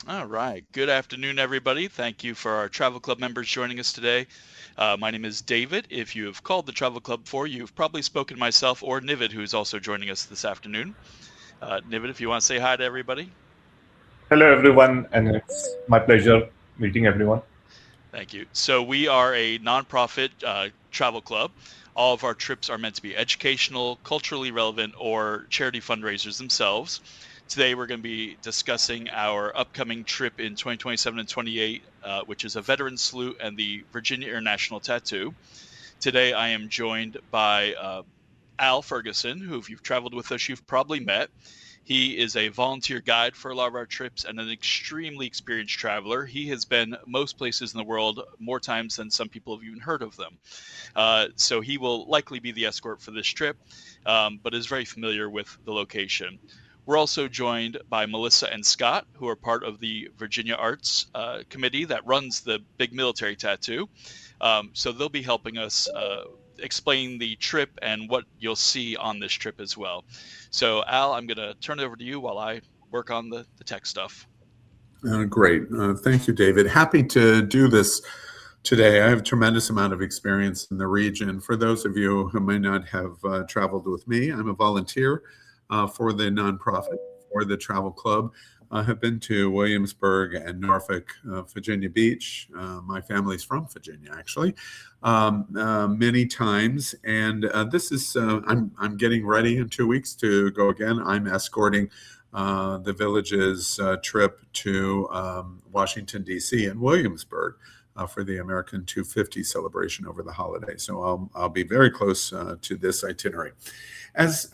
All right. Good afternoon, everybody. Thank you for our Travel Club members joining us today. My name is David. If you have called the Travel Club before, you've probably spoken to myself or Nivid, who's also joining us this afternoon. Nivid, if you want to say hi to everybody. Hello, everyone, and it's my pleasure meeting everyone. Thank you. So we are a nonprofit travel club. All of our trips are meant to be educational, culturally relevant, or charity fundraisers themselves. Today, we're going to be discussing our upcoming trip in 2027 and 28, which is a veteran salute and the Virginia International Tattoo. Today, I am joined by Al Ferguson, who, if you've traveled with us, you've probably met. He is a volunteer guide for a lot of our trips and an extremely experienced traveler. He has been most places in the world more times than some people have even heard of them. So he will likely be the escort for this trip, but is very familiar with the location. We're also joined by Melissa and Scott, who are part of the Virginia Arts Committee that runs the big military tattoo. So they'll be helping us explain the trip and what you'll see on this trip as well. So, Al, I'm going to turn it over to you while I work on the tech stuff. Great. Thank you, David. Happy to do this today. I have a tremendous amount of experience in the region. For those of you who may not have traveled with me, I'm a volunteer for the nonprofit, for the travel club. I have been to Williamsburg and Norfolk, Virginia Beach. My family's from Virginia, actually, many times. And this is, I'm getting ready in 2 weeks to go again. I'm escorting the village's trip to Washington, D.C. and Williamsburg for the American 250 celebration over the holiday. So I'll be very close to this itinerary. As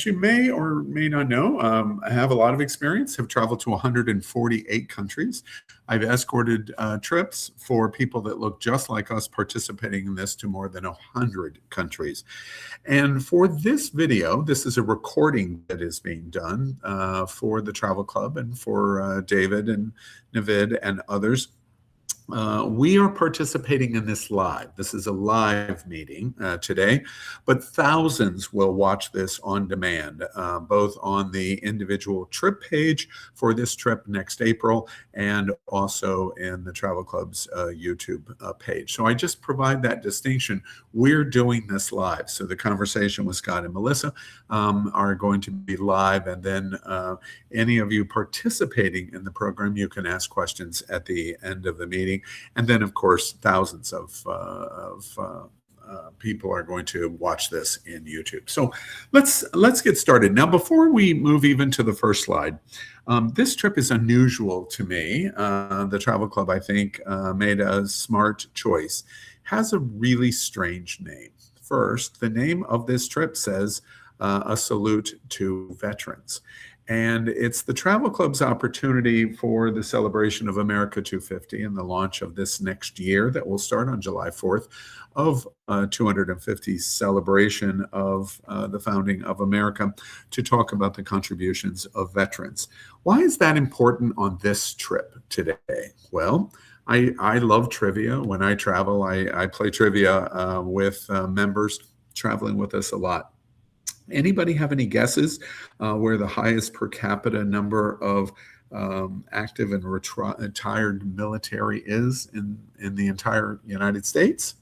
you may or may not know, I have a lot of experience, have traveled to 148 countries. I've escorted trips for people that look just like us participating in this to more than 100 countries. And for this video, this is a recording that is being done for the Travel Club and for David and Navid and others. We are participating in this live. This is a live meeting today, but thousands will watch this on demand, both on the individual trip page for this trip next April and also in the Travel Club's YouTube page. So I just provide that distinction. We're doing this live. So the conversation with Scott and Melissa are going to be live, and then any of you participating in the program, you can ask questions at the end of the meeting. And then, of course, thousands of people are going to watch this in YouTube. So let's get started. Now, before we move even to the first slide, this trip is unusual to me. The Travel Club, I think, made a smart choice. Has a really strange name. First, the name of this trip says a salute to veterans. And it's the Travel Club's opportunity for the celebration of America 250 and the launch of this next year that will start on July 4th of 250 celebration of the founding of America to talk about the contributions of veterans. Why is that important on this trip today? Well, I love trivia. When I travel, I play trivia with members traveling with us a lot. Anybody have any guesses where the highest per capita number of active and retired military is in the entire United States?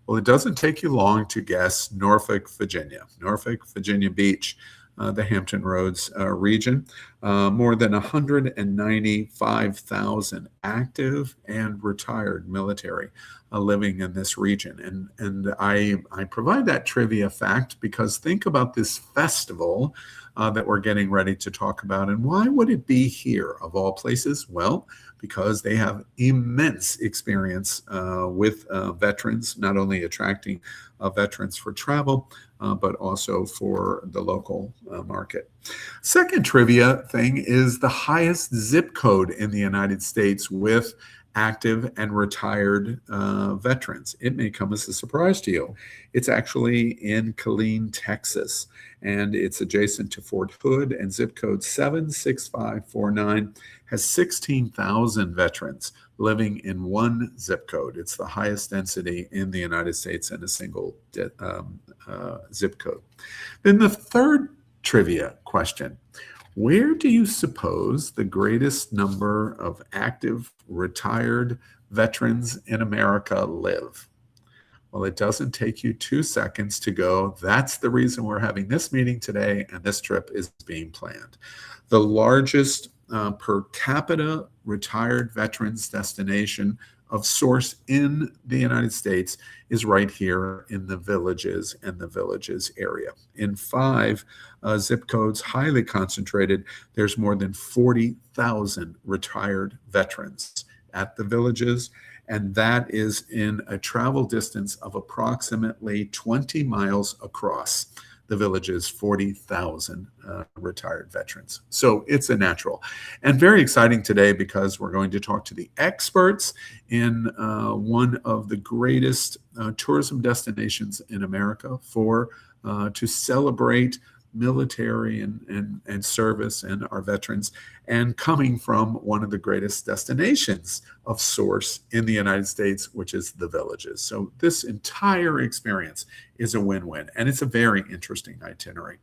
Well, it doesn't take you long to guess Norfolk, Virginia Beach, the Hampton Roads region. More than 195,000 active and retired military living in this region. And I provide that trivia fact because think about this festival that we're getting ready to talk about. And why would it be here of all places? Well, because they have immense experience with veterans, not only attracting veterans for travel, but also for the local market. Second trivia thing is the highest zip code in the United States with active and retired veterans. It may come as a surprise to you. It's actually in Killeen, Texas, and it's adjacent to Fort Hood, and zip code 76549 has 16,000 veterans living in one zip code. It's the highest density in the United States in a single zip code. Then the third trivia question. Where do you suppose the greatest number of active retired veterans in America live? Well, it doesn't take you 2 seconds to go. That's the reason we're having this meeting today, and this trip is being planned. The largest per capita retired veterans destination of source in the United States is right here in the Villages and the Villages area. In 5 zip codes, highly concentrated, there's more than 40,000 retired veterans at the Villages, and that is in a travel distance of approximately 20 miles across. The Villages, 40,000 retired veterans. So it's a natural. And very exciting today because we're going to talk to the experts in one of the greatest tourism destinations in America to celebrate military and service and our veterans, and coming from one of the greatest destinations of source in the United States, which is the Villages. So this entire experience is a win-win, and it's a very interesting itinerary,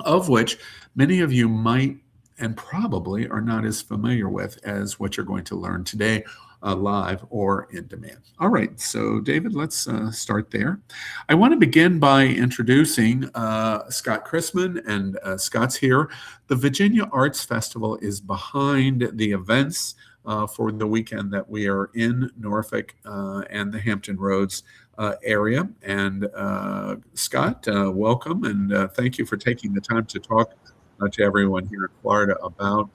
of which many of you might and probably are not as familiar with as what you're going to learn today, live or in demand. All right, so David, let's start there. I want to begin by introducing Scott Chrisman, and Scott's here. The Virginia Arts Festival is behind the events for the weekend that we are in Norfolk and the Hampton Roads area. And Scott, welcome, and thank you for taking the time to talk to everyone here in Florida about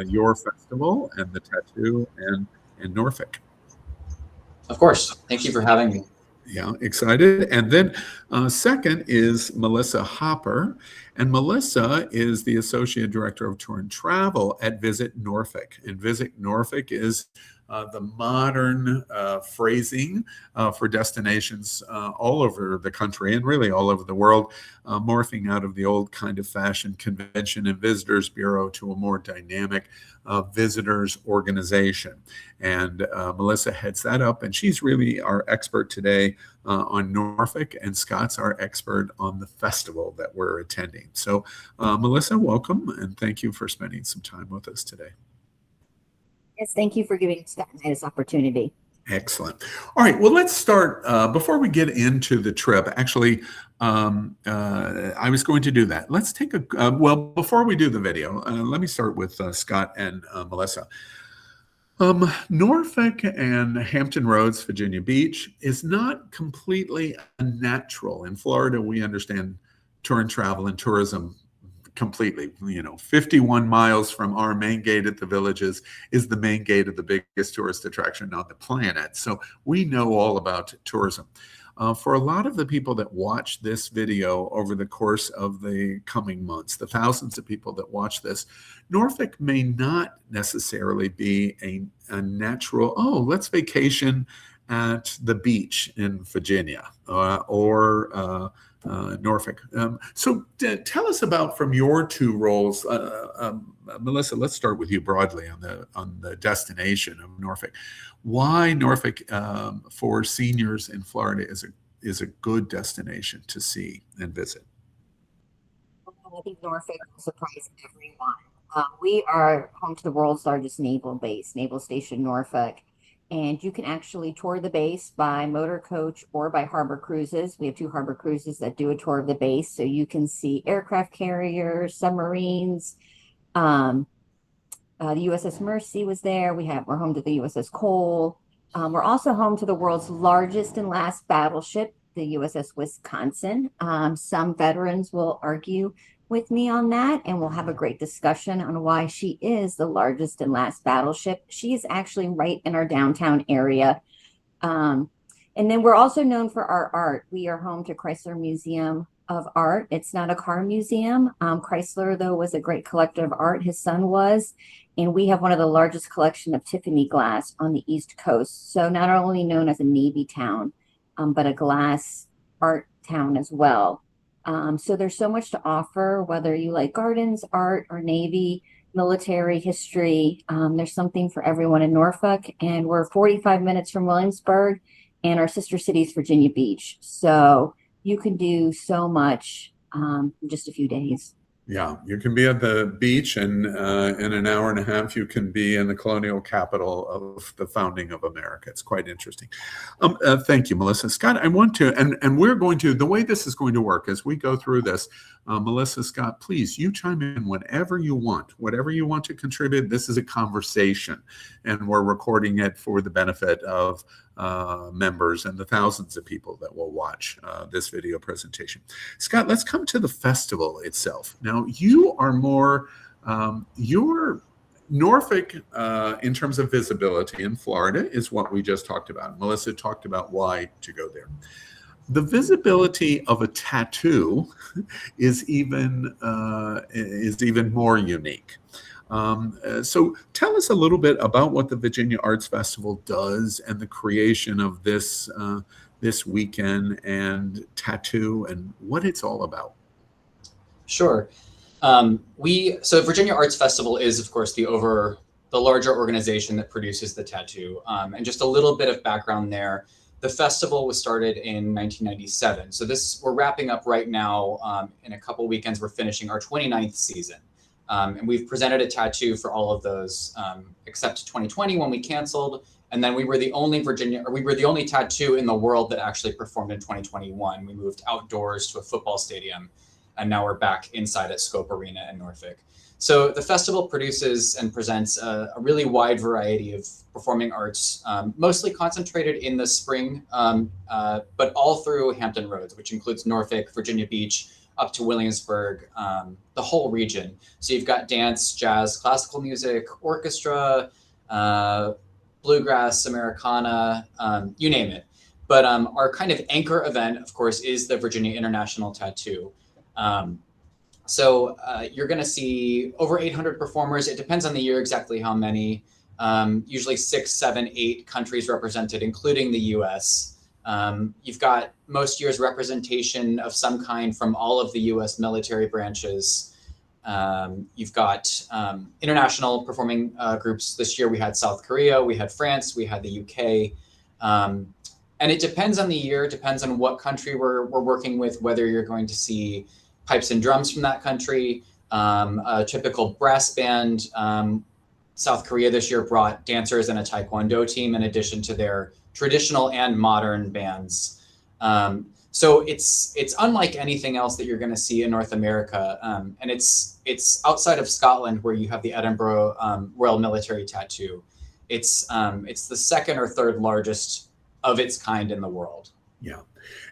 your festival and the tattoo and in Norfolk. Of course. Thank you for having me. Yeah, excited. And then second is Melissa Hopper. And Melissa is the Associate Director of Tour and Travel at Visit Norfolk. And Visit Norfolk is the modern phrasing for destinations all over the country and really all over the world, morphing out of the old kind of fashion convention and visitors bureau to a more dynamic visitors organization. And Melissa heads that up, and she's really our expert today on Norfolk, and Scott's our expert on the festival that we're attending. So Melissa, welcome, and thank you for spending some time with us today. Yes, thank you for giving Scott and I this opportunity. Excellent. All right, well, let's start. Before we get into the trip, actually, I was going to do that. Let's take well, before we do the video, let me start with Scott and Melissa. Norfolk and Hampton Roads, Virginia Beach, is not completely unnatural. In Florida, we understand tour and travel and tourism completely. 51 miles from our main gate at the Villages is the main gate of the biggest tourist attraction on the planet. So we know all about tourism. For a lot of the people that watch this video over the course of the coming months, the thousands of people that watch this, Norfolk may not necessarily be a natural, let's vacation at the beach in Virginia or Norfolk. So tell us about, from your two roles, Melissa, let's start with you broadly on the destination of Norfolk. Why Norfolk for seniors in Florida is a good destination to see and visit? I think Norfolk will surprise everyone. We are home to the world's largest naval base, Naval Station Norfolk. And you can actually tour the base by motor coach or by harbor cruises. We have 2 harbor cruises that do a tour of the base. So you can see aircraft carriers, submarines. The USS Mercy was there. We're home to the USS Cole. We're also home to the world's largest and last battleship, the USS Wisconsin. Some veterans will argue with me on that, and we'll have a great discussion on why she is the largest and last battleship. She is actually right in our downtown area. And then we're also known for our art. We are home to Chrysler Museum of Art. It's not a car museum. Chrysler, though, was a great collector of art. His son was. And we have one of the largest collection of Tiffany glass on the East Coast. So not only known as a Navy town, but a glass art town as well. So there's so much to offer, whether you like gardens, art, or Navy, military history. There's something for everyone in Norfolk, and we're 45 minutes from Williamsburg, and our sister city is Virginia Beach. So you can do so much in just a few days. Yeah, you can be at the beach, and in an hour and a half, you can be in the colonial capital of the founding of America. It's quite interesting. Thank you, Melissa. Scott, I want to, and we're going to, the way this is going to work as we go through this, Melissa, Scott, please, you chime in whatever you want to contribute. This is a conversation, and we're recording it for the benefit of members and the thousands of people that will watch this video presentation. Scott, let's come to the festival itself. Now, you are more, you're Norfolk in terms of visibility in Florida is what we just talked about. Melissa talked about why to go there. The visibility of a tattoo is even more unique. So tell us a little bit about what the Virginia Arts Festival does and the creation of this this weekend and tattoo and what it's all about. Sure. So Virginia Arts Festival is, of course, the larger organization that produces the tattoo. And just a little bit of background there. The festival was started in 1997. So we're wrapping up right now. In a couple weekends, we're finishing our 29th season. And we've presented a tattoo for all of those, except 2020 when we canceled. And then we were the only tattoo in the world that actually performed in 2021. We moved outdoors to a football stadium, and now we're back inside at Scope Arena in Norfolk. So the festival produces and presents a really wide variety of performing arts, mostly concentrated in the spring, but all through Hampton Roads, which includes Norfolk, Virginia Beach, up to Williamsburg, the whole region. So you've got dance, jazz, classical music, orchestra, bluegrass, Americana, you name it. But our kind of anchor event, of course, is the Virginia International Tattoo. So you're going to see over 800 performers. It depends on the year exactly how many. Usually 6, 7, 8 countries represented, including the US. You've got most years representation of some kind from all of the US military branches. You've got international performing groups. This year we had South Korea, we had France, we had the UK. And it depends on the year, depends on what country we're working with, whether you're going to see pipes and drums from that country, a typical brass band. South Korea this year brought dancers and a taekwondo team in addition to their traditional and modern bands. So it's unlike anything else that you're going to see in North America. And it's outside of Scotland where you have the Edinburgh Royal Military Tattoo. It's the second or third largest of its kind in the world. Yeah.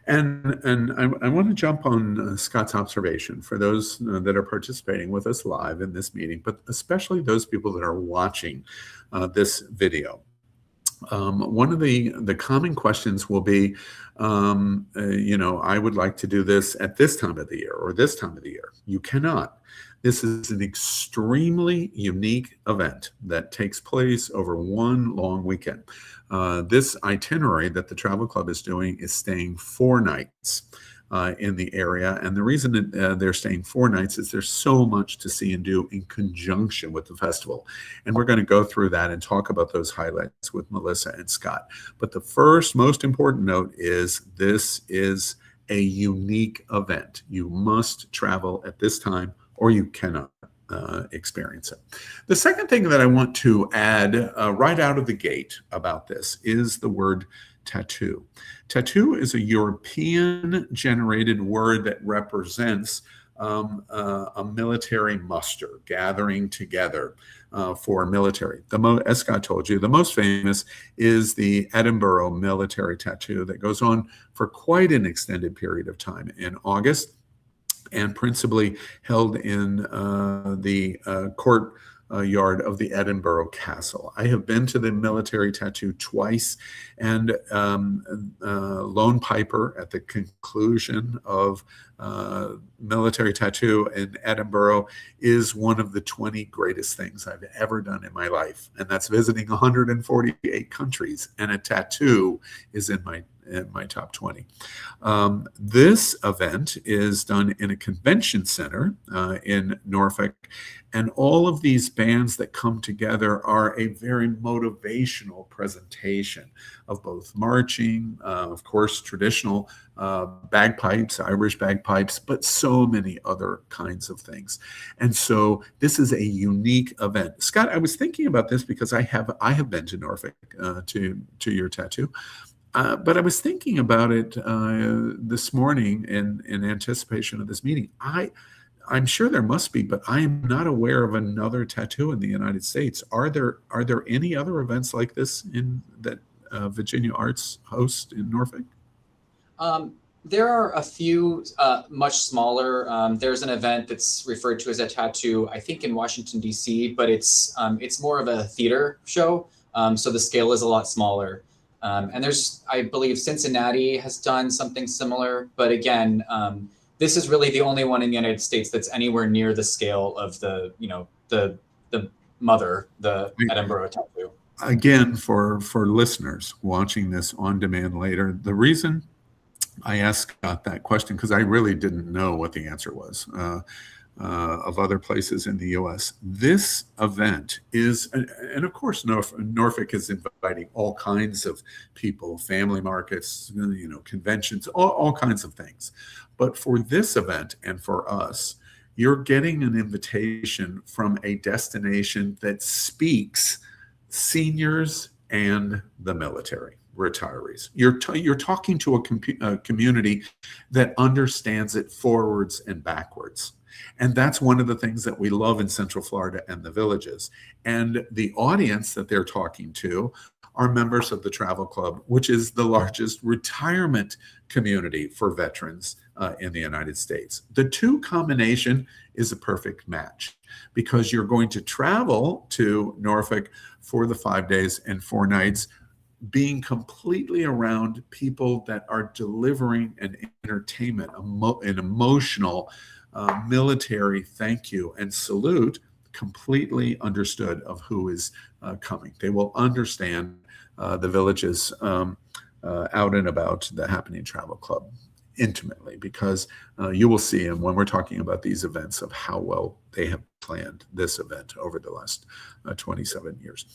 And I want to jump on Scott's observation for those that are participating with us live in this meeting, but especially those people that are watching this video. One of the common questions will be, I would like to do this at this time of the year or this time of the year. You cannot. This is an extremely unique event that takes place over one long weekend. This itinerary that the Travel Club is doing is staying 4 nights in the area. And the reason that they're staying 4 nights is there's so much to see and do in conjunction with the festival. And we're going to go through that and talk about those highlights with Melissa and Scott. But the first most important note is this is a unique event. You must travel at this time or you cannot experience it. The second thing that I want to add right out of the gate about this is the word tattoo. Tattoo is a European-generated word that represents a military muster, gathering together for military. As Scott told you, the most famous is the Edinburgh military tattoo that goes on for quite an extended period of time in August, and principally held in the court yard of the Edinburgh Castle. I have been to the military tattoo twice, and Lone Piper at the conclusion of military tattoo in Edinburgh is one of the 20 greatest things I've ever done in my life. And that's visiting 148 countries. And a tattoo is in my in my top 20. This event is done in a convention center in Norfolk, and all of these bands that come together are a very motivational presentation of both marching, of course, traditional bagpipes, Irish bagpipes, but so many other kinds of things. And so this is a unique event. Scott, I was thinking about this because I have been to Norfolk to your tattoo. But I was thinking about it this morning in anticipation of this meeting. I'm sure there must be, but I am not aware of another tattoo in the United States. Are there any other events like this that Virginia Arts hosts in Norfolk? There are a few much smaller. There's an event that's referred to as a tattoo, I think in Washington, D.C., but it's more of a theater show. So the scale is a lot smaller. And there's, I believe Cincinnati has done something similar, but again, this is really the only one in the United States that's anywhere near the scale of the mother, the Edinburgh tattoo. Again, for listeners watching this on demand later, the reason I asked Scott that question, because I really didn't know what the answer was of other places in the U.S. This event is, and of course, Norfolk is inviting all kinds of people, family markets, conventions, all kinds of things. But for this event and for us, you're getting an invitation from a destination that speaks seniors and the military, retirees. You're talking to a community that understands it forwards and backwards. And that's one of the things that we love in Central Florida and the Villages. And the audience that they're talking to are members of the Travel Club, which is the largest retirement community for veterans in the United States. The two combination is a perfect match because you're going to travel to Norfolk for the 5 days and 4 nights, being completely around people that are delivering an entertainment, an emotional military thank you and salute, completely understood of who is coming. They will understand the Villages out and about the Happening Travel Club intimately, because you will see, and when we're talking about these events, of how well they have planned this event over the last 27 years.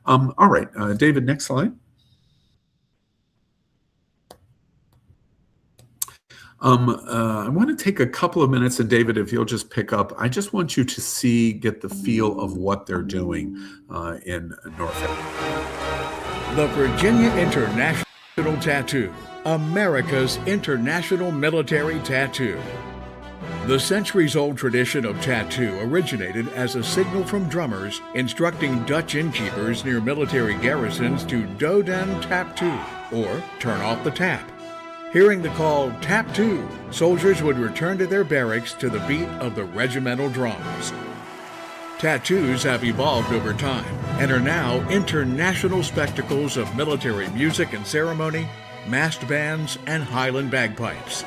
All right, David, next slide. I want to take a couple of minutes, and David, if you'll just pick up, I just want you to get the feel of what they're doing in Norfolk. The Virginia International Tattoo, America's international military tattoo. The centuries-old tradition of tattoo originated as a signal from drummers instructing Dutch innkeepers near military garrisons to do den tap two, or turn off the tap. Hearing the call, tap two, soldiers would return to their barracks to the beat of the regimental drums. Tattoos have evolved over time and are now international spectacles of military music and ceremony, massed bands, and Highland bagpipes.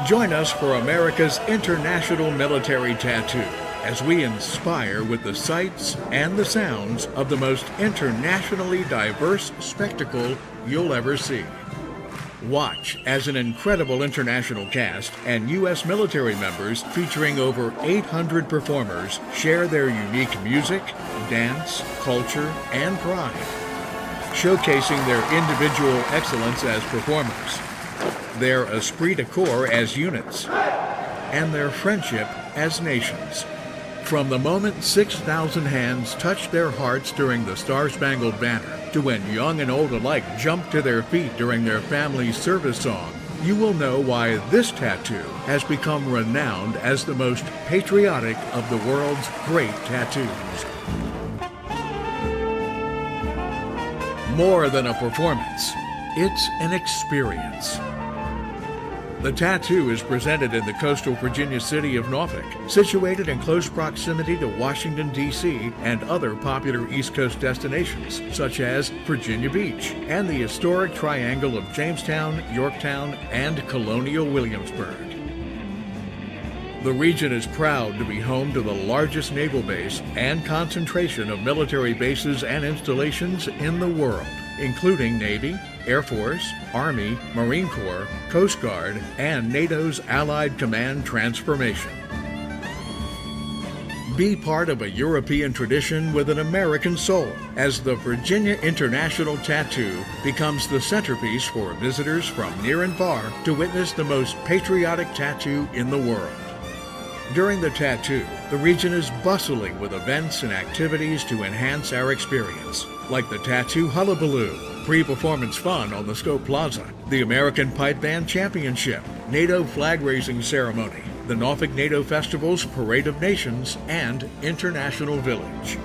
Join us for America's International Military Tattoo as we inspire with the sights and the sounds of the most internationally diverse spectacle you'll ever see. Watch as an incredible international cast and U.S. military members featuring over 800 performers share their unique music, dance, culture, and pride, showcasing their individual excellence as performers, their esprit de corps as units, and their friendship as nations. From the moment 6,000 hands touched their hearts during the Star-Spangled Banner to when young and old alike jumped to their feet during their family's service song, you will know why this tattoo has become renowned as the most patriotic of the world's great tattoos. More than a performance, it's an experience. The tattoo is presented in the coastal Virginia city of Norfolk, situated in close proximity to Washington, D.C. and other popular East Coast destinations, such as Virginia Beach and the historic triangle of Jamestown, Yorktown, and Colonial Williamsburg. The region is proud to be home to the largest naval base and concentration of military bases and installations in the world, including Navy, Air Force, Army, Marine Corps, Coast Guard, and NATO's Allied Command transformation. Be part of a European tradition with an American soul as the Virginia International Tattoo becomes the centerpiece for visitors from near and far to witness the most patriotic tattoo in the world. During the tattoo, the region is bustling with events and activities to enhance our experience, like the Tattoo Hullabaloo, pre-performance fun on the Scope Plaza, the American Pipe Band Championship, NATO flag-raising ceremony, the Norfolk NATO Festival's Parade of Nations, and International Village.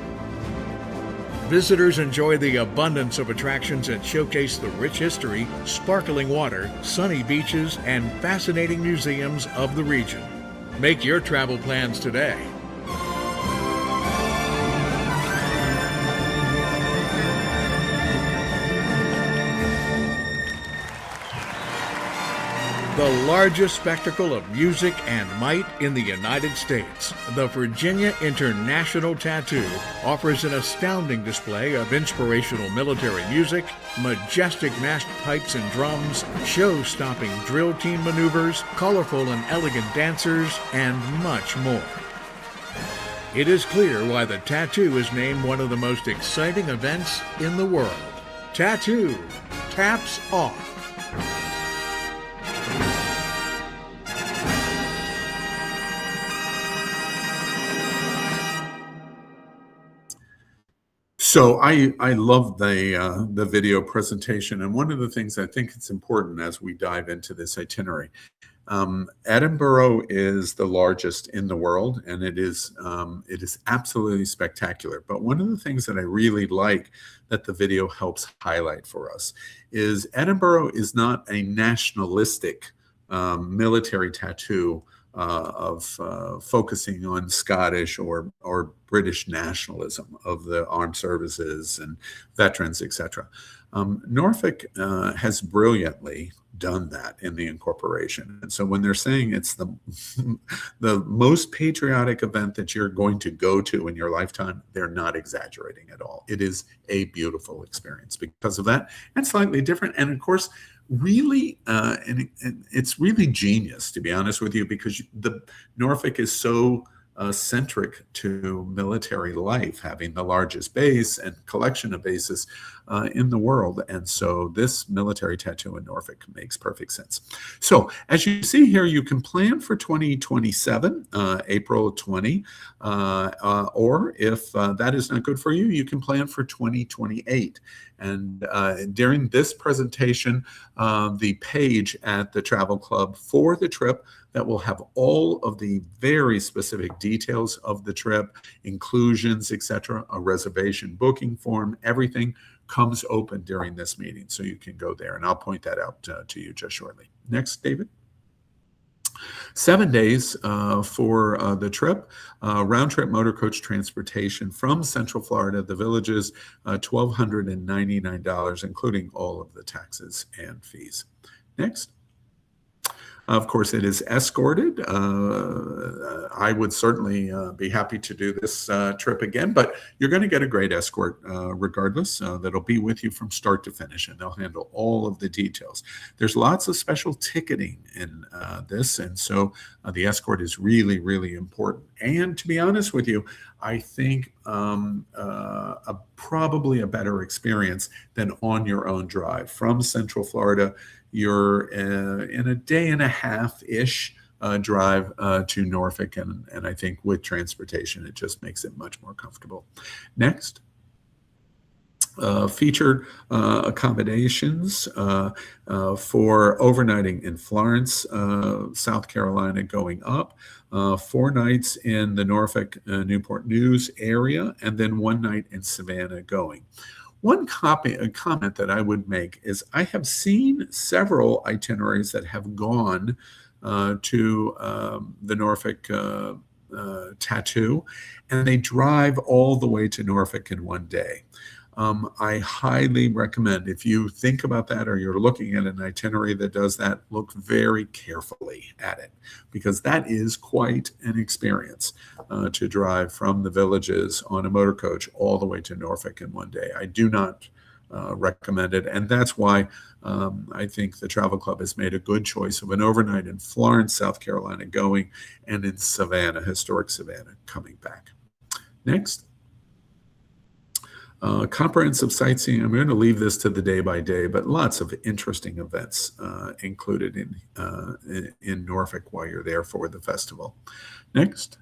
Visitors enjoy the abundance of attractions that showcase the rich history, sparkling water, sunny beaches, and fascinating museums of the region. Make your travel plans today. The largest spectacle of music and might in the United States, the Virginia International Tattoo offers an astounding display of inspirational military music, majestic massed pipes and drums, show-stopping drill team maneuvers, colorful and elegant dancers, and much more. It is clear why the tattoo is named one of the most exciting events in the world. Tattoo Taps Off. So I love the video presentation, and one of the things I think it's important as we dive into this itinerary, Edinburgh is the largest in the world, and it is absolutely spectacular. But one of the things that I really like that the video helps highlight for us is Edinburgh is not a nationalistic military tattoo of focusing on Scottish or British nationalism of the armed services and veterans, etc. Norfolk has brilliantly done that in the incorporation. And so when they're saying it's the most patriotic event that you're going to go to in your lifetime, they're not exaggerating at all. It is a beautiful experience because of that, and slightly different. And of course, really, and it's really genius, to be honest with you, because the Norfolk is so centric to military life, having the largest base and collection of bases in the world. And so this military tattoo in Norfolk makes perfect sense. So as you see here, you can plan for 2027, April 20, or if that is not good for you, you can plan for 2028. And during this presentation, the page at the Travel Club for the trip that will have all of the very specific details of the trip, inclusions, etc., a reservation booking form, everything comes open during this meeting. So you can go there, and I'll point that out to you just shortly. Next, David. 7 days for the trip, round-trip motor coach transportation from Central Florida, the villages, $1,299, including all of the taxes and fees. Next. Of course, it is escorted. I would certainly be happy to do this trip again, but you're going to get a great escort regardless. That'll be with you from start to finish, and they'll handle all of the details. There's lots of special ticketing in this, and so the escort is really, really important. And to be honest with you, I think probably a better experience than on your own drive. From Central Florida, you're in a day and a half-ish drive to Norfolk, and I think with transportation, it just makes it much more comfortable. Next. Featured accommodations for overnighting in Florence, South Carolina going up, 4 nights in the Norfolk Newport News area, and then 1 night in Savannah going. One comment that I would make is I have seen several itineraries that have gone to the Norfolk tattoo, and they drive all the way to Norfolk in 1 day. I highly recommend, if you think about that or you're looking at an itinerary that does that, look very carefully at it, because that is quite an experience to drive from the villages on a motor coach all the way to Norfolk in 1 day. I do not recommended. And that's why I think the Travel Club has made a good choice of an overnight in Florence, South Carolina going, and in Savannah, historic Savannah, coming back. Next. Comprehensive sightseeing. I'm going to leave this to the day by day, but lots of interesting events included in Norfolk while you're there for the festival. Next.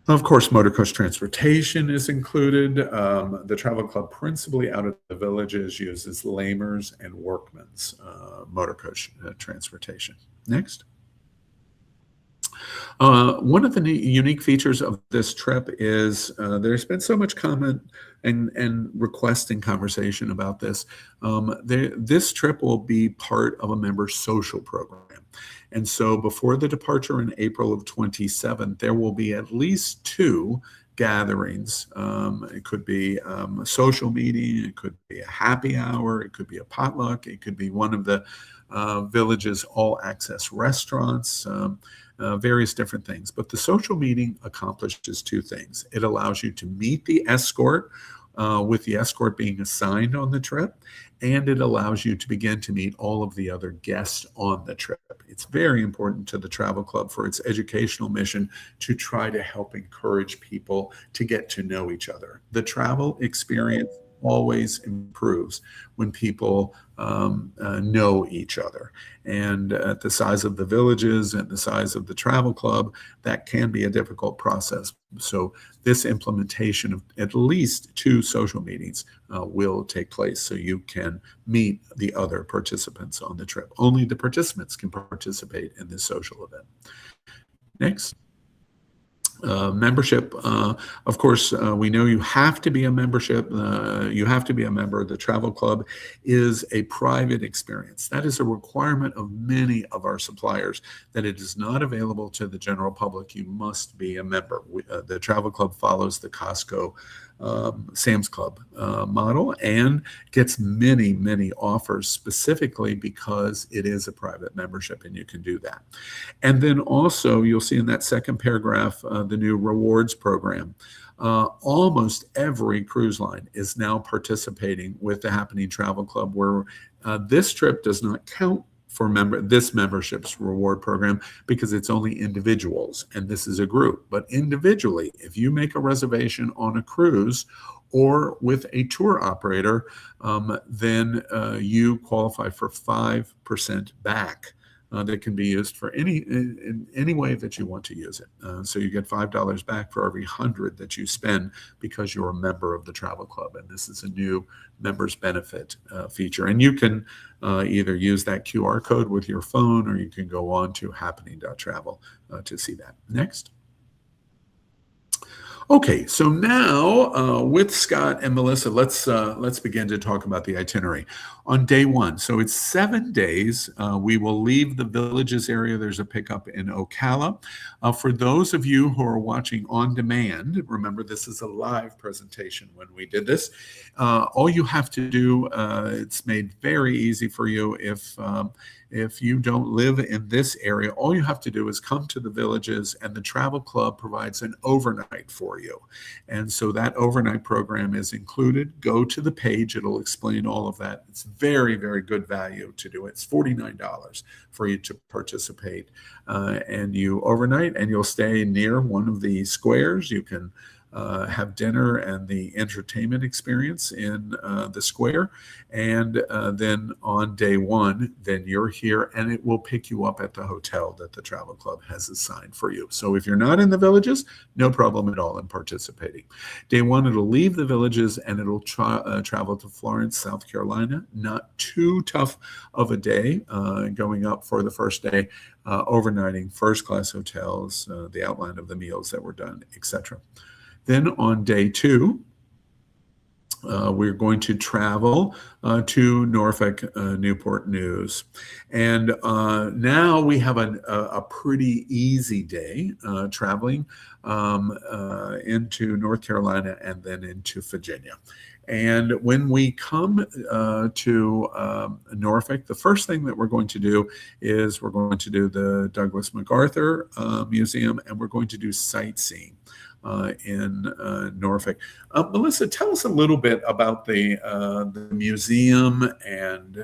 Of course, motor coach transportation is included. The Travel Club, principally out of the villages, uses lamers and workmen's motor coach transportation. Next. One of the unique features of this trip is there's been so much comment and request and conversation about this. This trip will be part of a member's social program. And so before the departure in April of 27, there will be at least 2 gatherings. It could be a social meeting, it could be a happy hour, it could be a potluck, it could be one of the village's all-access restaurants, various different things. But the social meeting accomplishes 2 things. It allows you to meet the escort, with the escort being assigned on the trip, and it allows you to begin to meet all of the other guests on the trip. It's very important to the Travel Club for its educational mission to try to help encourage people to get to know each other. The travel experience always improves when people know each other. And at the size of the villages and the size of the Travel Club, that can be a difficult process. So this implementation of at least 2 social meetings will take place so you can meet the other participants on the trip. Only the participants can participate in this social event. Next. Membership, of course, we know you have to be a membership. You have to be a member. The Travel Club is a private experience. That is a requirement of many of our suppliers, that it is not available to the general public. You must be a member. The Travel Club follows the Costco Sam's Club model and gets many, many offers specifically because it is a private membership and you can do that. And then also you'll see in that second paragraph the new rewards program. Almost every cruise line is now participating with the Happening Travel Club, where this trip does not count for this membership's reward program because it's only individuals and this is a group. But individually, if you make a reservation on a cruise or with a tour operator, then you qualify for 5% back. That can be used for in any way that you want to use it. So you get $5 back for every 100 that you spend because you're a member of the Travel Club. And this is a new members benefit feature. And you can either use that QR code with your phone, or you can go on to happening.travel to see that. Next. Okay, so now with Scott and Melissa, let's begin to talk about the itinerary. On day 1, so it's 7 days. We will leave the villages area. There's a pickup in Ocala. For those of you who are watching on demand, remember this is a live presentation when we did this. All you have to do, it's made very easy for you if you don't live in this area, all you have to do is come to the villages and the Travel Club provides an overnight for you. And so that overnight program is included. Go to the page, it'll explain all of that. It's very, very good value to do it. It's $49 for you to participate. And you overnight and you'll stay near one of the squares. You can have dinner and the entertainment experience in the square. And then on day 1, then you're here and it will pick you up at the hotel that the Travel Club has assigned for you. So if you're not in the villages, no problem at all in participating. Day 1, it'll leave the villages and it'll travel to Florence, South Carolina. Not too tough of a day going up for the first day, overnighting, first class hotels, the outline of the meals that were done, etc. Then on day 2, we're going to travel to Norfolk, Newport News. And now we have a pretty easy day traveling into North Carolina and then into Virginia. And when we come to Norfolk, the first thing that we're going to do is we're going to do the Douglas MacArthur Museum, and we're going to do sightseeing. in Norfolk. Melissa, tell us a little bit about the museum and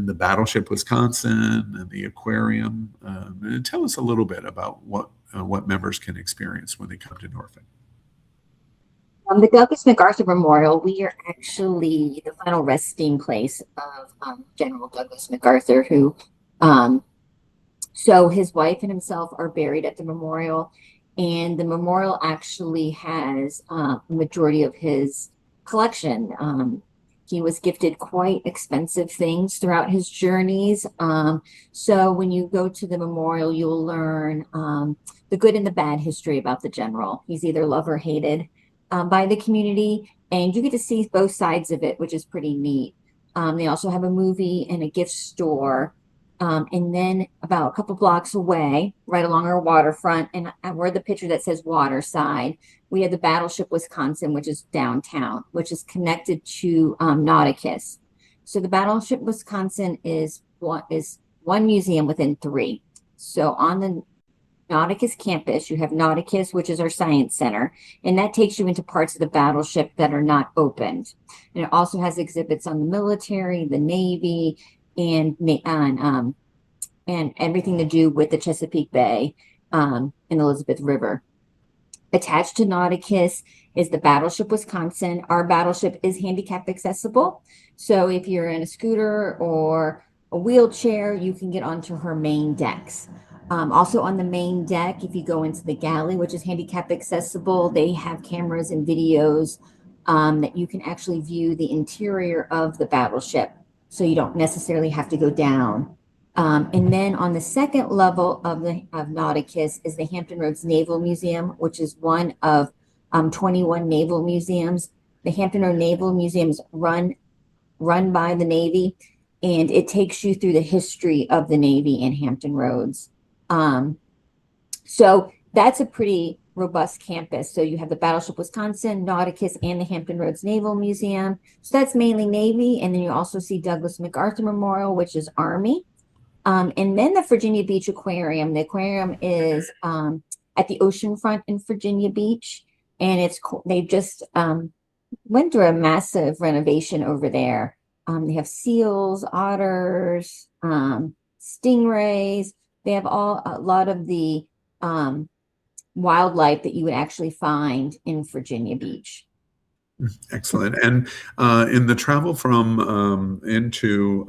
the Battleship Wisconsin and the aquarium. And tell us a little bit about what members can experience when they come to Norfolk. The Douglas MacArthur Memorial, we are actually the final resting place of General Douglas MacArthur, who, so his wife and himself are buried at the memorial, and the memorial actually has a majority of his collection. He was gifted quite expensive things throughout his journeys. So when you go to the memorial, you'll learn the good and the bad history about the general. He's either loved or hated by the community, and you get to see both sides of it, which is pretty neat. They also have a movie and a gift store. And then about a couple blocks away, right along our waterfront, and we're the picture that says Waterside, we have the Battleship Wisconsin, which is downtown, which is connected to Nauticus. So the Battleship Wisconsin is one museum within three. So on the Nauticus campus, you have Nauticus, which is our science center, and that takes you into parts of the battleship that are not opened. And it also has exhibits on the military, the Navy, and everything to do with the Chesapeake Bay and Elizabeth River. Attached to Nauticus is the Battleship Wisconsin. Our battleship is handicap accessible. So if you're in a scooter or a wheelchair, you can get onto her main decks. Also on the main deck, if you go into the galley, which is handicap accessible, they have cameras and videos that you can actually view the interior of the battleship. So you don't necessarily have to go down. And then on the second level of Nauticus is the Hampton Roads Naval Museum, which is one of 21 naval museums. The Hampton Roads Naval Museum is run by the Navy, and it takes you through the history of the Navy and Hampton Roads. So that's a pretty robust campus. So you have the Battleship Wisconsin, Nauticus, and the Hampton Roads Naval Museum. So that's mainly Navy. And then you also see Douglas MacArthur Memorial, which is Army. And then the Virginia Beach Aquarium. The aquarium is at the oceanfront in Virginia Beach. And they've just went through a massive renovation over there. They have seals, otters, stingrays. They have a lot of the wildlife that you would actually find in Virginia Beach. Excellent. And in the travel from into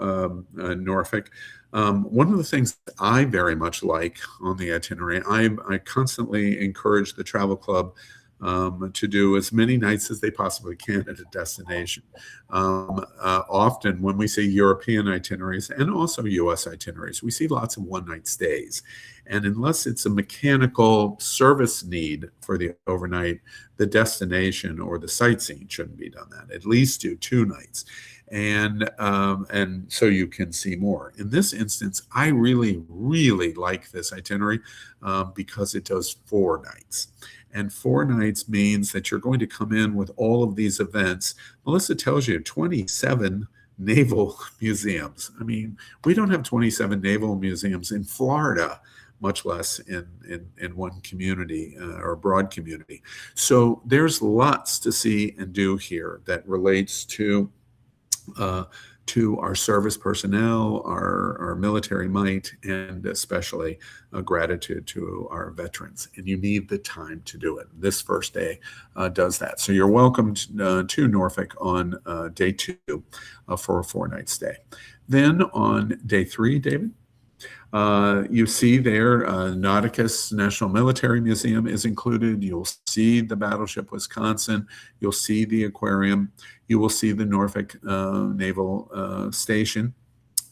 Norfolk, one of the things that I very much like on the itinerary, I constantly encourage the travel club to do as many nights as they possibly can at a destination. Often when we see European itineraries and also US itineraries, we see lots of one-night stays. And unless it's a mechanical service need for the overnight, the destination or the sightseeing shouldn't be done that. At least do 2 nights. And so you can see more. In this instance, I really, really like this itinerary because it does 4 nights. And 4 nights means that you're going to come in with all of these events. Melissa tells you 27 naval museums. I mean, we don't have 27 naval museums in Florida, much less in one community or a broad community. So there's lots to see and do here that relates to our service personnel, our military might, and especially gratitude to our veterans. And you need the time to do it. This first day does that. So you're welcome to Norfolk on day 2 for a 4-night stay. Then on day 3, David, you see there Nauticus National Military Museum is included. You'll see the Battleship Wisconsin. You'll see the aquarium. You will see the Norfolk Naval Station.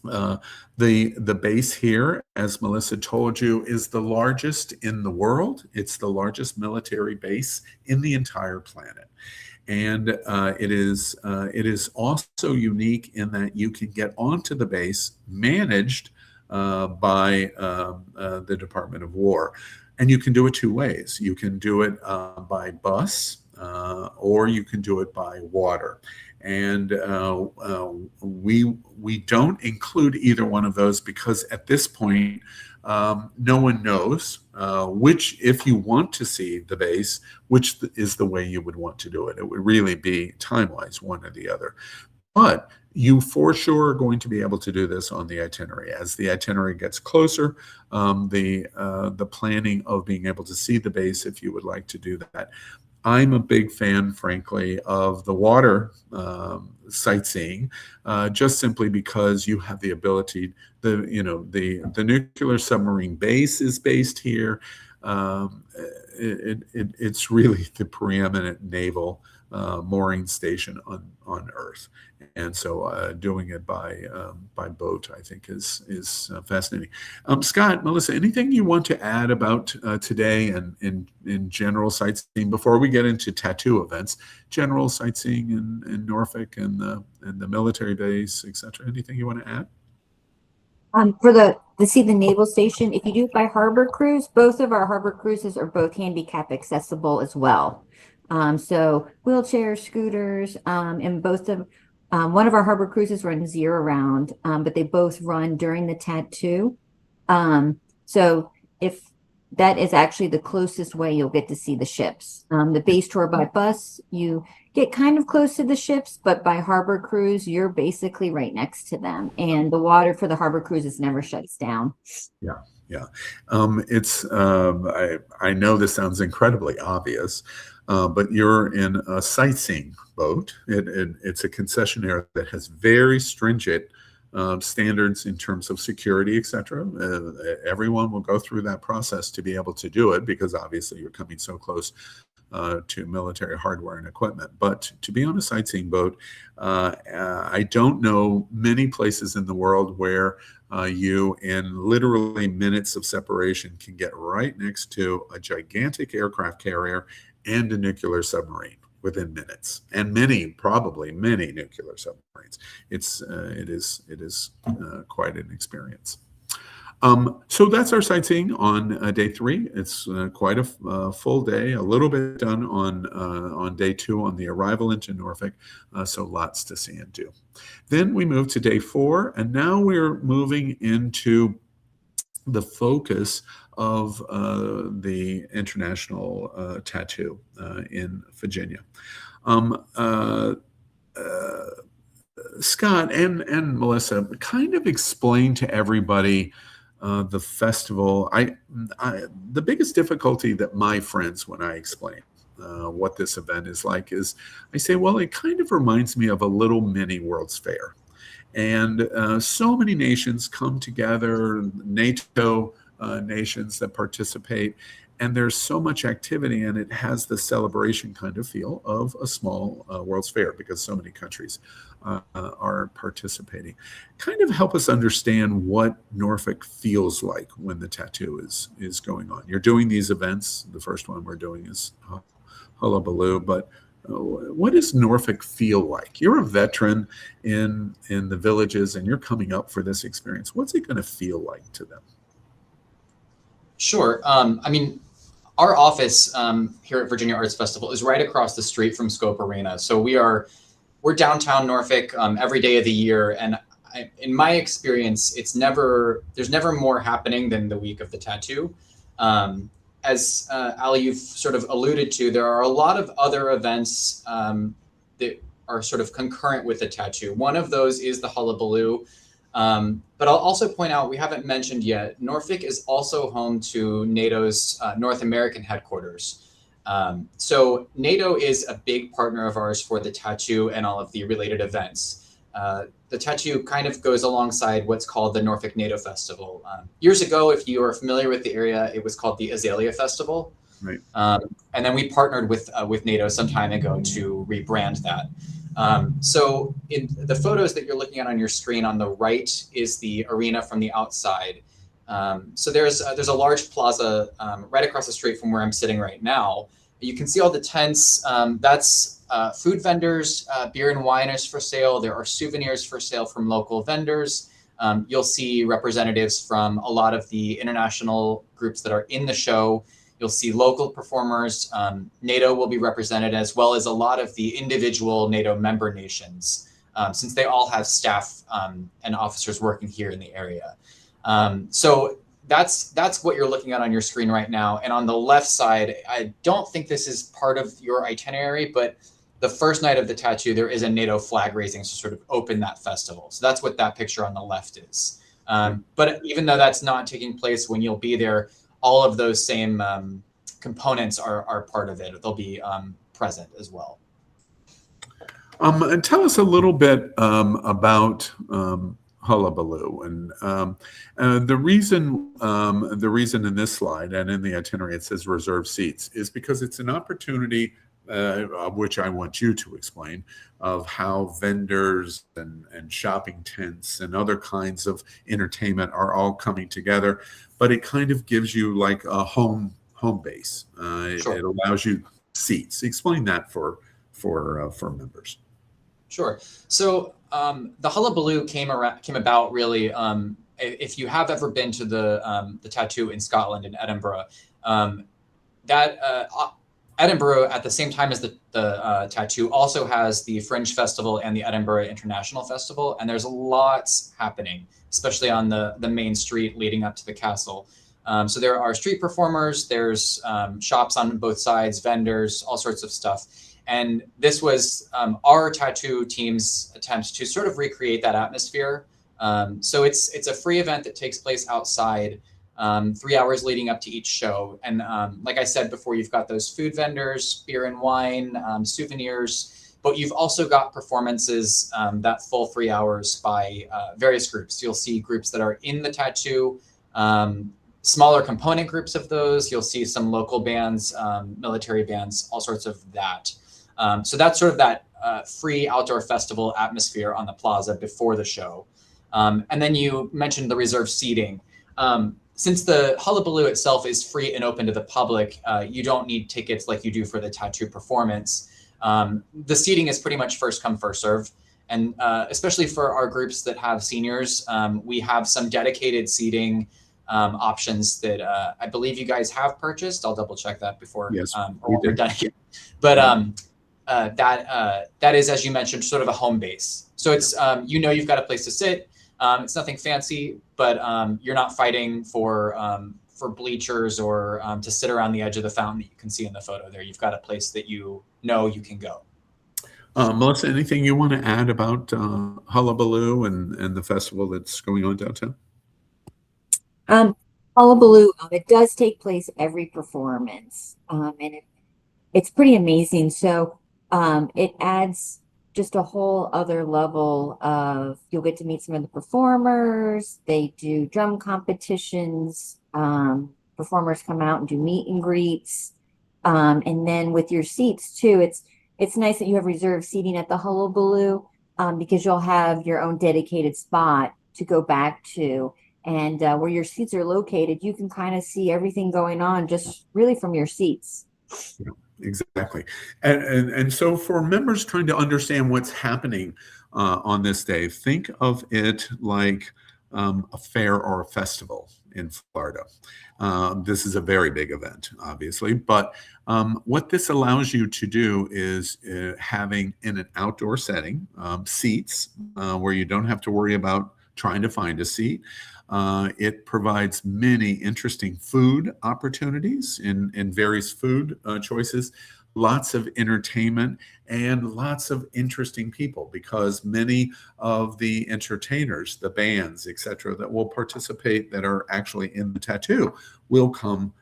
The base here, as Melissa told you, is the largest in the world. It's the largest military base in the entire planet. And it is also unique in that you can get onto the base managed by the Department of War. And you can do it 2 ways. You can do it by bus or you can do it by water. And we we don't include either one of those because at this point, no one knows which, if you want to see the base, which is the way you would want to do it. It would really be time-wise, one or the other. But you for sure are going to be able to do this on the itinerary. As the itinerary gets closer, the planning of being able to see the base, if you would like to do that. I'm a big fan, frankly, of the water sightseeing, just simply because you have the ability. The nuclear submarine base is based here. It's really the preeminent naval mooring station on Earth, and so doing it by boat, I think, is fascinating. Scott, Melissa, anything you want to add about today and in general sightseeing before we get into tattoo events? General sightseeing in Norfolk and the military base, etc. Anything you want to add? To see the naval station, if you do it by harbor cruise, both of our harbor cruises are both handicap accessible as well. So wheelchairs, scooters, and both of one of our harbor cruises runs year round, but they both run during the tattoo. So if that is actually the closest way you'll get to see the ships. The base tour by bus, you get kind of close to the ships, but by harbor cruise, you're basically right next to them. And the water for the harbor cruises never shuts down. Yeah. Yeah. I know this sounds incredibly obvious, but you're in a sightseeing boat. It's a concessionaire that has very stringent standards in terms of security, etc. Everyone will go through that process to be able to do it because obviously you're coming so close to military hardware and equipment. But to be on a sightseeing boat, I don't know many places in the world where you, in literally minutes of separation, can get right next to a gigantic aircraft carrier and a nuclear submarine within minutes, and probably many nuclear submarines. It is quite an experience. So that's our sightseeing on day 3. It's quite a full day, a little bit done on day 2 on the arrival into Norfolk, so lots to see and do. Then we move to day 4, and now we're moving into the focus of the international tattoo in Virginia. Scott and Melissa, kind of explain to everybody the festival. The biggest difficulty that my friends, when I explain what this event is like, is I say, well, it kind of reminds me of a little mini World's Fair. And so many nations come together, NATO nations that participate, and there's so much activity, and it has the celebration kind of feel of a small World's Fair because so many countries are participating. Kind of help us understand what Norfolk feels like when the tattoo is going on. You're doing these events. The first one we're doing is Hullabaloo, but what does Norfolk feel like? You're a veteran in the villages, and you're coming up for this experience. What's it going to feel like to them? Sure. I mean, our office here at Virginia Arts Festival is right across the street from Scope Arena. So we're downtown Norfolk every day of the year, and in my experience, there's never more happening than the week of the tattoo. As Ali, you've sort of alluded to, there are a lot of other events that are sort of concurrent with the tattoo. One of those is the Hullabaloo. But I'll also point out, we haven't mentioned yet, Norfolk is also home to NATO's North American headquarters. So NATO is a big partner of ours for the tattoo and all of the related events. The tattoo kind of goes alongside what's called the Norfolk NATO Festival. Years ago, if you are familiar with the area, it was called the Azalea Festival. Right. And then we partnered with NATO some time ago to rebrand that. So in the photos that you're looking at on your screen on the right is the arena from the outside. So there's a large plaza right across the street from where I'm sitting right now. You can see all the tents. That's food vendors, beer and wine is for sale. There are souvenirs for sale from local vendors. You'll see representatives from a lot of the international groups that are in the show. You'll see local performers. NATO will be represented, as well as a lot of the individual NATO member nations. since they all have staff and officers working here in the area. So that's what you're looking at on your screen right now. And on the left side, I don't think this is part of your itinerary, but the first night of the tattoo, there is a NATO flag raising to sort of open that festival. So that's what that picture on the left is. But even though that's not taking place when you'll be there, all of those same components are part of it. They'll be present as well. And tell us a little bit about Hullabaloo, and the reason in this slide and in the itinerary it says reserve seats is because it's an opportunity, which I want you to explain, of how vendors and shopping tents and other kinds of entertainment are all coming together, but it kind of gives you like a home base. Sure. It allows you seats. Explain that for members. Sure. So the Hullabaloo came about really. If you have ever been to the tattoo in Scotland, in Edinburgh, Edinburgh at the same time as the tattoo also has the Fringe Festival and the Edinburgh International Festival, and there's lots happening, especially on the main street leading up to the castle. So there are street performers, there's shops on both sides, vendors, all sorts of stuff. And this was our tattoo team's attempt to sort of recreate that atmosphere. So it's a free event that takes place outside, 3 hours leading up to each show. And like I said before, you've got those food vendors, beer and wine, souvenirs, but you've also got performances that full 3 hours by various groups. You'll see groups that are in the tattoo, smaller component groups of those. You'll see some local bands, military bands, all sorts of that. So that's sort of that free outdoor festival atmosphere on the plaza before the show. And then you mentioned the reserved seating. Since the Hullabaloo itself is free and open to the public, you don't need tickets like you do for the tattoo performance. The seating is pretty much first come, first serve. And especially for our groups that have seniors, we have some dedicated seating options that I believe you guys have purchased. I'll double check that before we're done here. But that is, as you mentioned, sort of a home base. So it's, you've got a place to sit. It's nothing fancy, but you're not fighting for bleachers or to sit around the edge of the fountain that you can see in the photo there. You've got a place that you can go. Melissa, anything you want to add about Hullabaloo and the festival that's going on downtown? Hullabaloo, it does take place every performance, and it's pretty amazing. So it adds just a whole other level of, you'll get to meet some of the performers. They do drum competitions. Performers come out and do meet and greets. And then with your seats too, it's nice that you have reserved seating at the Hullabaloo, because you'll have your own dedicated spot to go back to. And where your seats are located, you can kind of see everything going on just really from your seats. Yeah, exactly. And so for members trying to understand what's happening on this day, think of it like a fair or a festival in Florida. This is a very big event, obviously, but what this allows you to do is having in an outdoor setting seats where you don't have to worry about trying to find a seat. It provides many interesting food opportunities in various food choices, lots of entertainment, and lots of interesting people, because many of the entertainers, the bands, etc., that will participate that are actually in the tattoo will come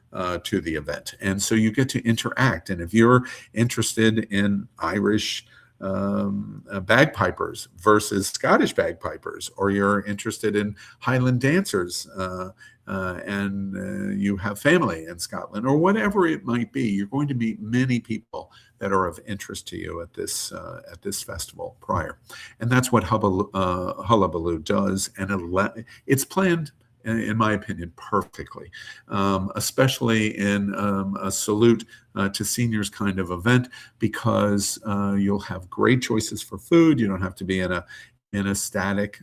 to the event. And so you get to interact. And if you're interested in Irish bagpipers versus Scottish bagpipers, or you're interested in Highland dancers and you have family in Scotland, or whatever it might be, you're going to meet many people that are of interest to you at this festival prior. And that's what Hullabaloo does, and it's planned, in my opinion, perfectly, especially in a salute to seniors kind of event, because you'll have great choices for food. You don't have to be in a static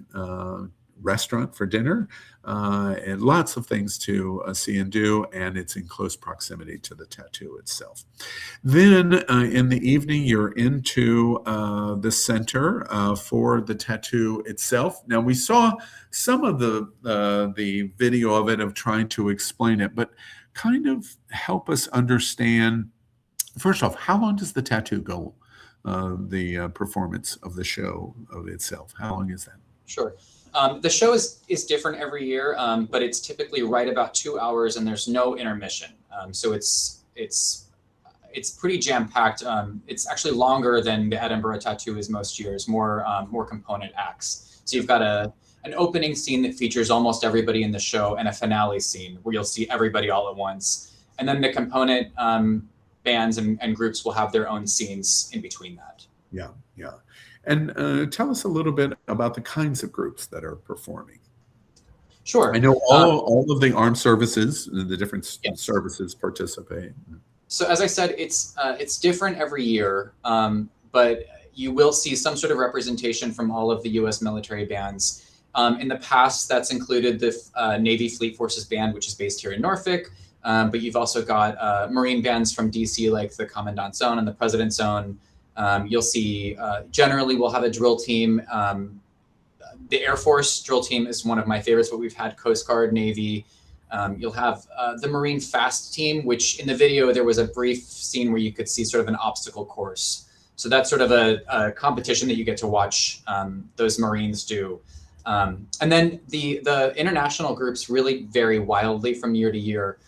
restaurant for dinner, and lots of things to see and do, and it's in close proximity to the tattoo itself. Then in the evening, you're into the center for the tattoo itself. Now, we saw some of the video of it, of trying to explain it, but kind of help us understand, first off, how long does the tattoo go? The performance of the show of itself, how long is that? Sure. The show is different every year, but it's typically right about 2 hours, and there's no intermission. So it's pretty jam packed. It's actually longer than the Edinburgh Tattoo is most years. More component acts. So you've got an opening scene that features almost everybody in the show, and a finale scene where you'll see everybody all at once. And then the component bands and groups will have their own scenes in between that. Yeah. And tell us a little bit about the kinds of groups that are performing. Sure. I know all of the armed services, the different services participate. So as I said, it's different every year, but you will see some sort of representation from all of the U.S. military bands. In the past, that's included the Navy Fleet Forces Band, which is based here in Norfolk. But you've also got Marine bands from DC, like the Commandant's Zone and the President's Zone. You'll see, generally we'll have a drill team. The Air Force drill team is one of my favorites, but we've had Coast Guard, Navy. You'll have the Marine Fast team, which in the video, there was a brief scene where you could see sort of an obstacle course. So that's sort of a competition that you get to watch those Marines do. And then the international groups really vary wildly from year to year.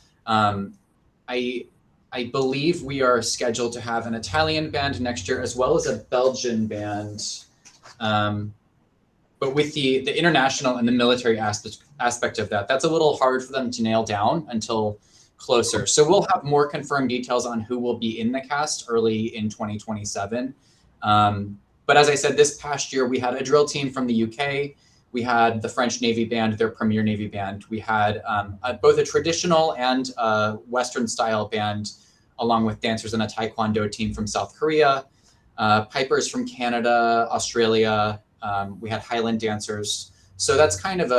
I believe we are scheduled to have an Italian band next year, as well as a Belgian band. But with the international and the military aspect of that, that's a little hard for them to nail down until closer. So we'll have more confirmed details on who will be in the cast early in 2027. But as I said, this past year, we had a drill team from the UK. We had the French Navy Band, their premier Navy band. We had both a traditional and a Western style band, along with dancers and a Taekwondo team from South Korea, pipers from Canada, Australia. We had Highland dancers. So that's kind of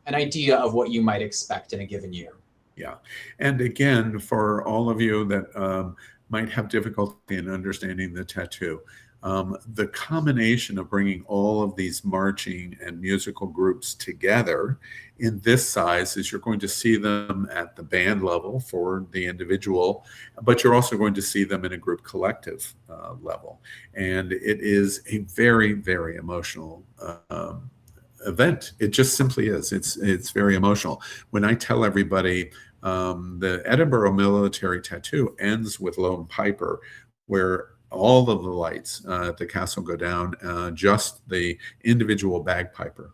an idea of what you might expect in a given year. Yeah. And again, for all of you that might have difficulty in understanding the tattoo, the combination of bringing all of these marching and musical groups together in this size is you're going to see them at the band level for the individual, but you're also going to see them in a group collective level. And it is a very, very emotional event. It just simply is. It's very emotional. When I tell everybody the Edinburgh Military Tattoo ends with Lone Piper, where all of the lights at the castle go down, just the individual bagpiper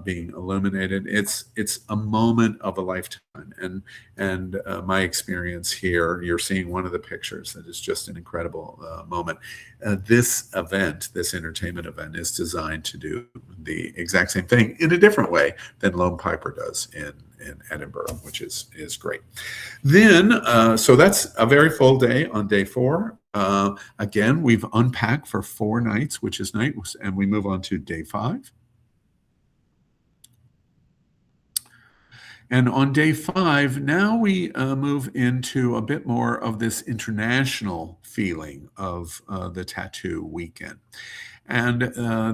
being illuminated. It's a moment of a lifetime. And my experience here, you're seeing one of the pictures that is just an incredible moment. This event, this entertainment event, is designed to do the exact same thing in a different way than Lone Piper does in Edinburgh, which is great. Then, so that's a very full day on day 4. Again, we've unpacked for 4 nights, which is night, and we move on to day 5. And on day 5, now we move into a bit more of this international feeling of the tattoo weekend. And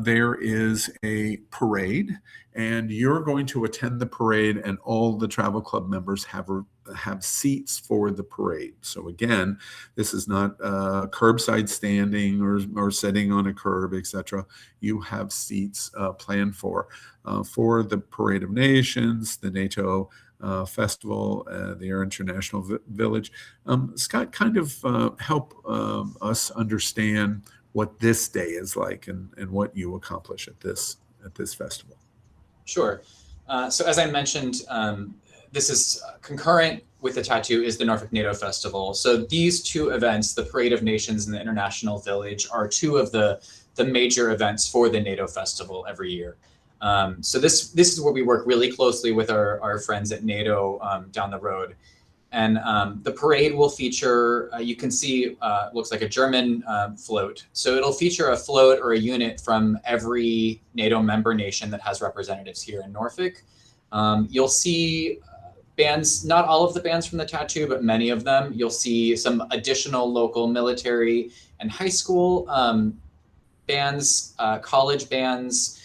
there is a parade, and you're going to attend the parade, and all the travel club members have seats for the parade. So again, this is not curbside standing or sitting on a curb, etc. You have seats planned for the Parade of Nations, the NATO festival, the Air International Village. Scott, kind of help us understand what this day is like and what you accomplish at this festival. Sure. So as I mentioned, this is concurrent with the tattoo is the Norfolk NATO Festival. So these 2 events, the Parade of Nations and the International Village, are 2 of the major events for the NATO Festival every year. So this is where we work really closely with our friends at NATO down the road. And the parade will feature, you can see, looks like a German float. So it'll feature a float or a unit from every NATO member nation that has representatives here in Norfolk. You'll see bands, not all of the bands from the Tattoo, but many of them. You'll see some additional local military and high school bands, college bands,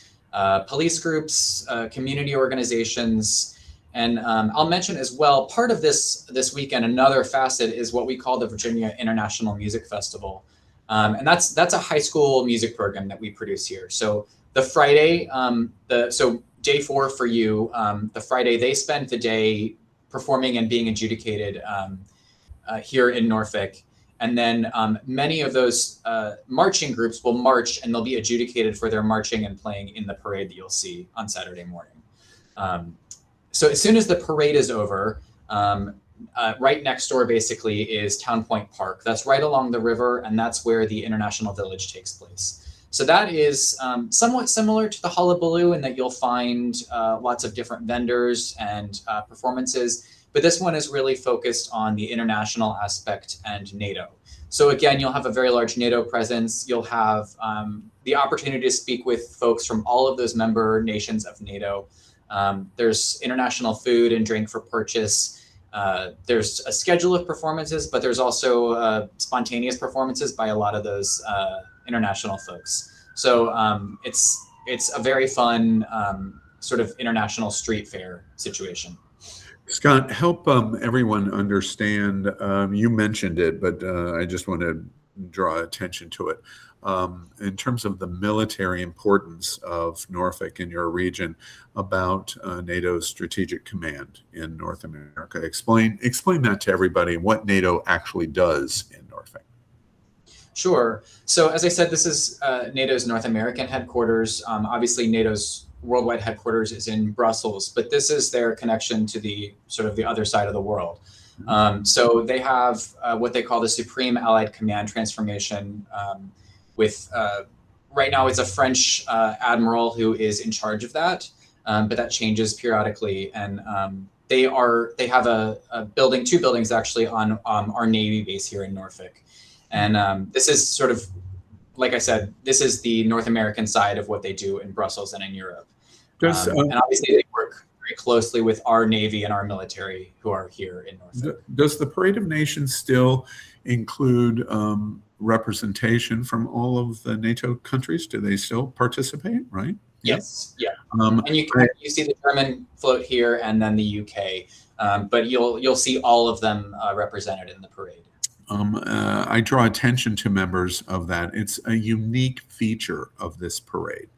police groups, community organizations. And I'll mention as well, part of this weekend, another facet is what we call the Virginia International Music Festival. And that's a high school music program that we produce here. So the Friday, so day 4 for you, the Friday, they spend the day performing and being adjudicated here in Norfolk. And then many of those marching groups will march and they'll be adjudicated for their marching and playing in the parade that you'll see on Saturday morning. So as soon as the parade is over, right next door basically is Town Point Park. That's right along the river, and that's where the International Village takes place. So that is somewhat similar to the Hullabaloo in that you'll find lots of different vendors and performances, but this one is really focused on the international aspect and NATO. So again, you'll have a very large NATO presence. You'll have the opportunity to speak with folks from all of those member nations of NATO. There's international food and drink for purchase. There's a schedule of performances, but there's also spontaneous performances by a lot of those international folks. So it's a very fun sort of international street fair situation. Scott, help everyone understand, you mentioned it, but I just want to draw attention to it. In terms of the military importance of Norfolk in your region, about NATO's Strategic Command in North America. Explain that to everybody, what NATO actually does in Norfolk. Sure. So as I said, this is NATO's North American headquarters. Obviously, NATO's worldwide headquarters is in Brussels, but this is their connection to the sort of the other side of the world. So they have what they call the Supreme Allied Command Transformation with, right now it's a French admiral who is in charge of that, but that changes periodically. And they have a building, 2 buildings actually on our Navy base here in Norfolk. And this is sort of, like I said, this is the North American side of what they do in Brussels and in Europe. And obviously they work very closely with our Navy and our military who are here in Norfolk. Does the Parade of Nations still include representation from all of the NATO countries? Do they still participate, right? Yes, yeah. And you see the German float here and then the UK, but you'll see all of them represented in the parade. I draw attention to members of that. It's a unique feature of this parade.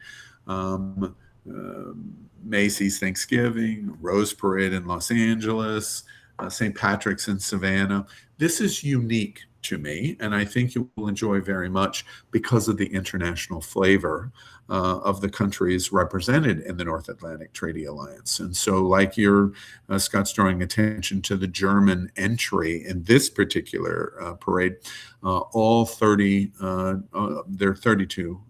Macy's Thanksgiving, Rose Parade in Los Angeles, St. Patrick's in Savannah. This is unique to me, and I think you will enjoy very much because of the international flavor of the countries represented in the North Atlantic Treaty Alliance. And so, like Scott's drawing attention to the German entry in this particular parade, all 30, there are 32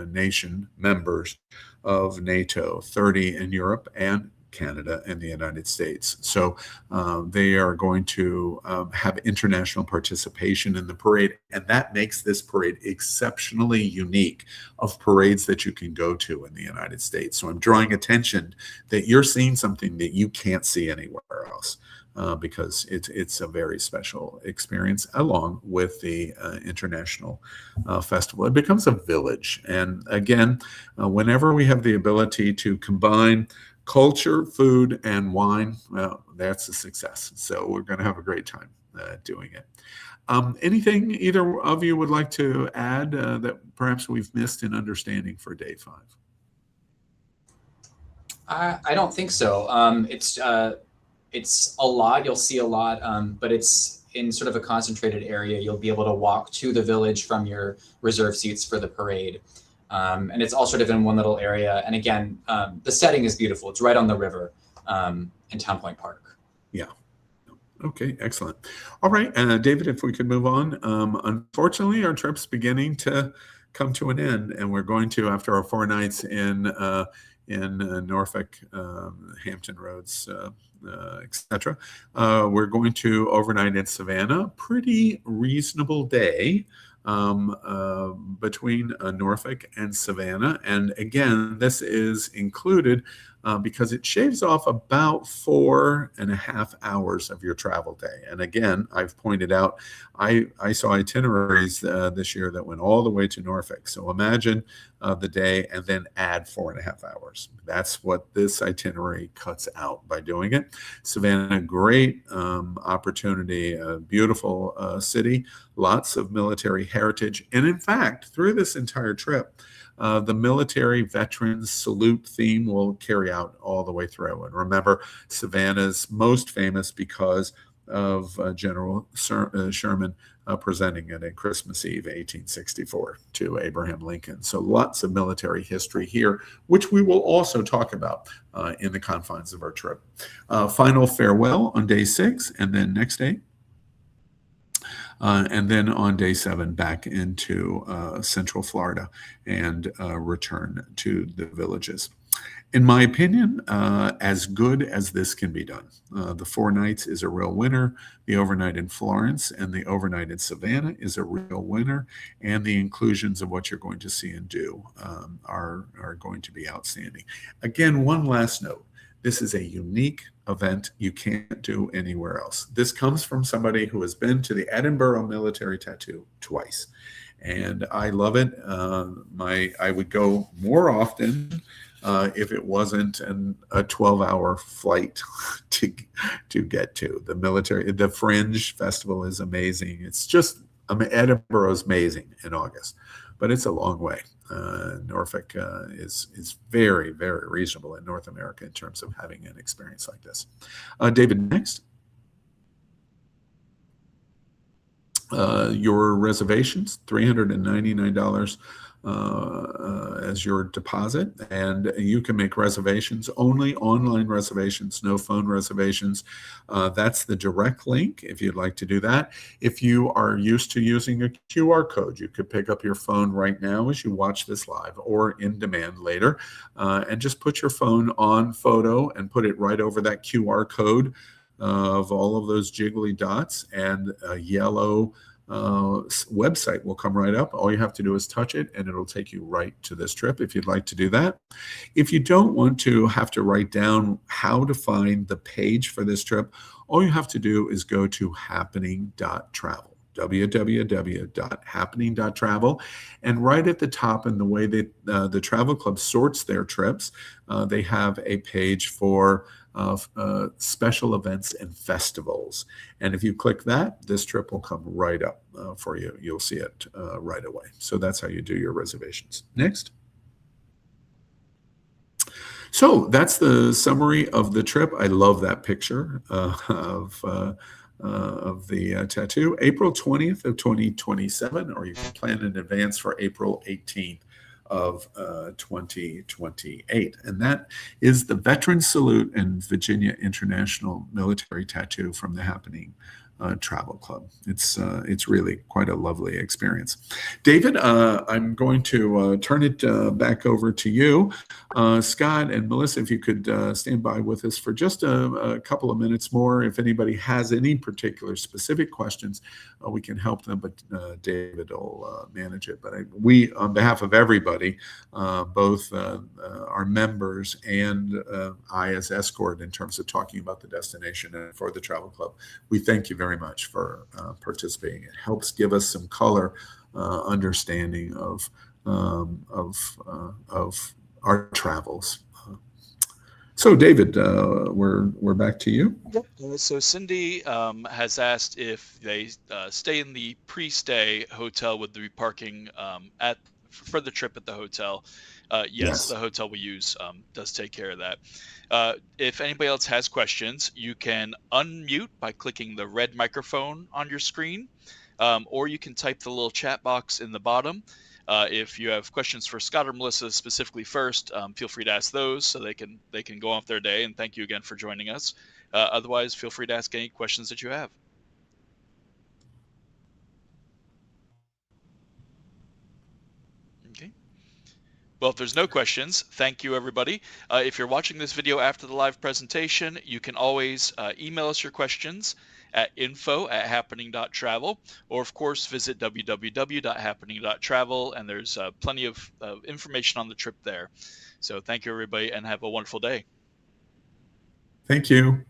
nation members of NATO, 30 in Europe and Canada and the United States. So they are going to have international participation in the parade, and that makes this parade exceptionally unique of parades that you can go to in the United States. So I'm drawing attention that you're seeing something that you can't see anywhere else. Because it's a very special experience, along with the international festival. It becomes a village. And again, whenever we have the ability to combine culture, food, and wine, well, that's a success. So we're going to have a great time doing it. Anything either of you would like to add that perhaps we've missed in understanding for day 5? I don't think so. It's a lot, you'll see a lot, but it's in sort of a concentrated area. You'll be able to walk to the village from your reserve seats for the parade. And it's all sort of in one little area. And again, the setting is beautiful. It's right on the river in Town Point Park. Yeah. Okay, excellent. All right, David, if we could move on. Unfortunately, our trip's beginning to come to an end, and we're going to, after our 4 nights in in Norfolk, Hampton Roads, etc. We're going to overnight in Savannah. Pretty reasonable day between Norfolk and Savannah. And again, this is included because it shaves off about 4.5 hours of your travel day. And again, I've pointed out, I saw itineraries this year that went all the way to Norfolk. So imagine the day and then add 4.5 hours. That's what this itinerary cuts out by doing it. Savannah, great opportunity, a beautiful city, lots of military heritage. And in fact, through this entire trip, the military veterans salute theme will carry out all the way through. And remember, Savannah's most famous because of General Sherman presenting it at Christmas Eve, 1864, to Abraham Lincoln. So lots of military history here, which we will also talk about in the confines of our trip. Final farewell on day 6, and then next day. And then on day 7, back into Central Florida and return to the villages. In my opinion, as good as this can be done. The 4 nights is a real winner. The overnight in Florence and the overnight in Savannah is a real winner. And the inclusions of what you're going to see and do are going to be outstanding. Again, one last note. This is a unique event you can't do anywhere else. This comes from somebody who has been to the Edinburgh Military Tattoo twice. And I love it. I would go more often if it wasn't a 12-hour flight to get to. The Fringe Festival is amazing. It's just, Edinburgh is amazing in August, but it's a long way. Norfolk is very, very reasonable in North America in terms of having an experience like this. David, next. Your reservations, $399 as your deposit, and you can make reservations, only online reservations, no phone reservations. That's the direct link if you'd like to do that. If you are used to using a QR code, you could pick up your phone right now as you watch this live or in demand later, and just put your phone on photo and put it right over that QR code of all of those jiggly dots, and a yellow website will come right up. All you have to do is touch it and it'll take you right to this trip if you'd like to do that. If you don't want to have to write down how to find the page for this trip, all you have to do is go to happening.travel. www.happening.travel, and right at the top, in the way that the travel club sorts their trips, they have a page for special events and festivals. And if you click that, this trip will come right up for you. You'll see it right away. So that's how you do your reservations. Next. So that's the summary of the trip. I love that picture of the tattoo. April 20th of 2027, or you can plan in advance for April 18th of 2028. And that is the Veteran Salute and Virginia International Military Tattoo from the Happening Travel Club. It's really quite a lovely experience. David, I'm going to turn it back over to you. Scott and Melissa, if you could stand by with us for just a couple of minutes more. If anybody has any particular specific questions, we can help them, but David will manage it. But we, on behalf of everybody, both our members and I as escort in terms of talking about the destination and for the travel club, we thank you very much for participating. It helps give us some color, understanding of our travels. So, David, we're back to you. Yep. So Cindy has asked if they stay in the pre-stay hotel with the parking for the trip at the hotel. Yes, the hotel we use does take care of that. If anybody else has questions, you can unmute by clicking the red microphone on your screen, or you can type the little chat box in the bottom. If you have questions for Scott or Melissa specifically first, feel free to ask those so they can go off their day. And thank you again for joining us. Otherwise, feel free to ask any questions that you have. Okay. Well, if there's no questions, thank you, everybody. If you're watching this video after the live presentation, you can always email us your questions at info@happening.travel, or of course visit www.happening.travel, and there's plenty of information on the trip there. So thank you, everybody, and have a wonderful day. Thank you.